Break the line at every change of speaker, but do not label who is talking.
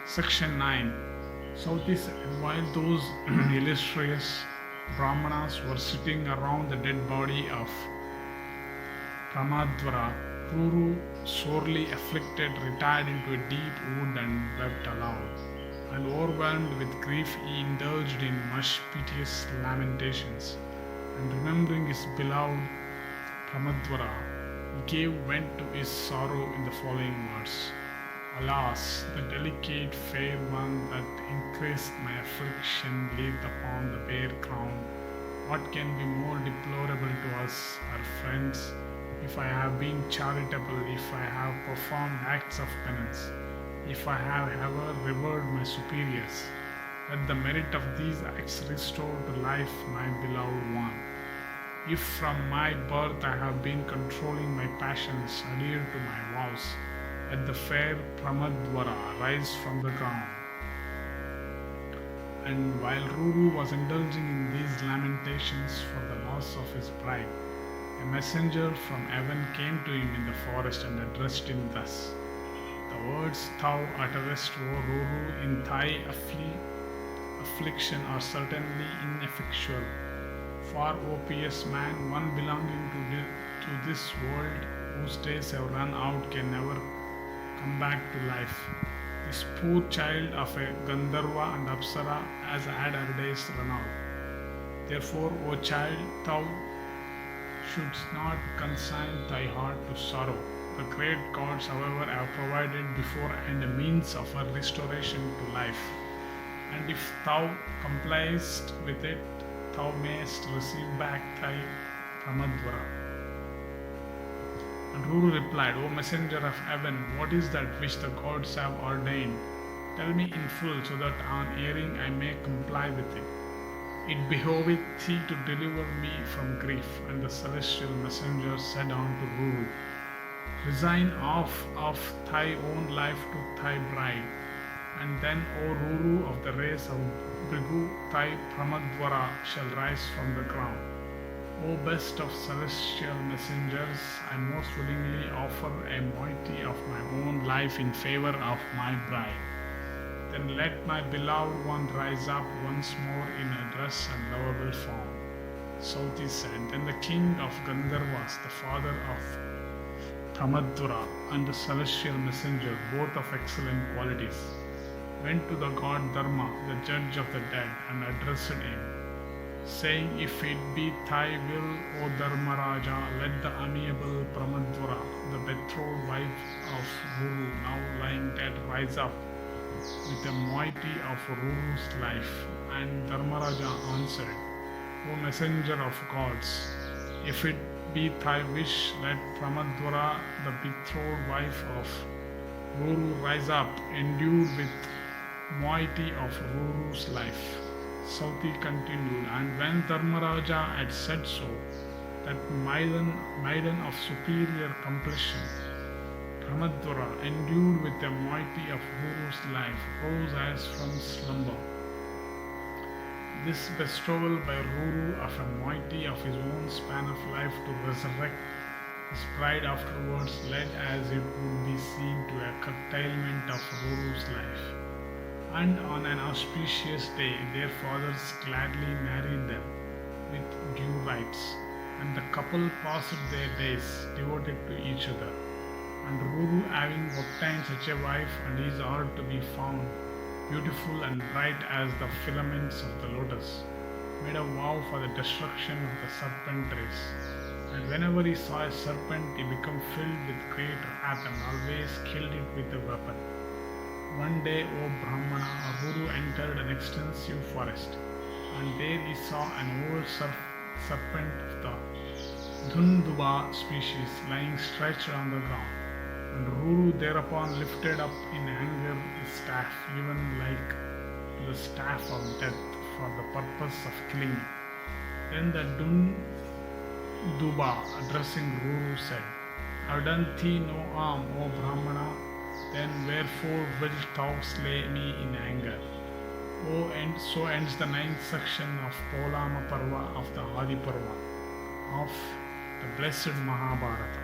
Section 9. Sauti said, while those illustrious Brahmanas were sitting around the dead body of Pramadvara, Ruru, sorely afflicted, retired into a deep wood and wept aloud. And overwhelmed with grief, he indulged in much piteous lamentations. And remembering his beloved Pramadvara, he gave vent to his sorrow in the following words. Alas, the delicate fair one that increased my affliction lieth upon the bare ground. What can be more deplorable to us, our friends, if I have been charitable, if I have performed acts of penance, if I have ever revered my superiors? Let the merit of these acts restore to life my beloved one. If from my birth I have been controlling my passions, adhered to my vows, let the fair Pramadvara rise from the ground. And while Ruru was indulging in these lamentations for the loss of his bride, a messenger from heaven came to him in the forest and addressed him thus. The words thou utterest, O Ruru, in thy affliction are certainly ineffectual. For, O pious man, one belonging to this world whose days have run out can never come back to life. This poor child of a Gandharva and Apsara has had her days run out. Therefore, O child, thou shouldst not consign thy heart to sorrow. The great gods, however, have provided beforehand a means of her restoration to life. And if thou compliest with it, thou mayest receive back thy Pramadvara. And Ruru replied, O messenger of heaven, what is that which the gods have ordained? Tell me in full, so that on hearing I may comply with it. It behoveth thee to deliver me from grief. And the celestial messenger said unto Ruru, resign off of thy own life to thy bride. And then, O Ruru of the race of Bhrigu, thy Pramadvara shall rise from the ground. O best of celestial messengers, I most willingly offer a moiety of my own life in favor of my bride. Then let my beloved one rise up once more in a dress and lovable form. Sauti said, then the king of Gandharvas, the father of Pramadvara, and the celestial messenger, both of excellent qualities, went to the god Dharma, the judge of the dead, and addressed him, saying, if it be thy will, O Dharmaraja, let the amiable Pramadvara, the betrothed wife of Ruru, now lying dead, rise up with the moiety of Ruru's life. And Dharmaraja answered, O messenger of gods, if it be thy wish, let Pramadvara, the betrothed wife of Ruru, rise up, endued with moiety of Ruru's life. Sauti continued, and when Dharmaraja had said so, that maiden of superior complexion, Pramadvara, endued with the moiety of Ruru's life, rose as from slumber. This bestowal by Ruru of a moiety of his own span of life to resurrect his bride afterwards led, as it would be seen, to a curtailment of Ruru's life. And on an auspicious day their fathers gladly married them with due rites, and the couple passed their days devoted to each other. And Ruru, having obtained such a wife, and his heart to be found beautiful and bright as the filaments of the lotus, made a vow for the destruction of the serpent race. And whenever he saw a serpent, he became filled with great wrath and always killed it with a weapon. One day, O Brahmana, Ruru entered an extensive forest, and there he saw an old serpent of the Dundhuba species lying stretched on the ground. And Ruru thereupon lifted up in anger his staff, even like the staff of death, for the purpose of killing it. Then the Dundhuba, addressing Ruru, said, I have done thee no harm, O Brahmana, then wherefore wilt thou slay me in anger? And so ends the 9th section of Pauloma Parva of the Adi Parva of the blessed Mahabharata.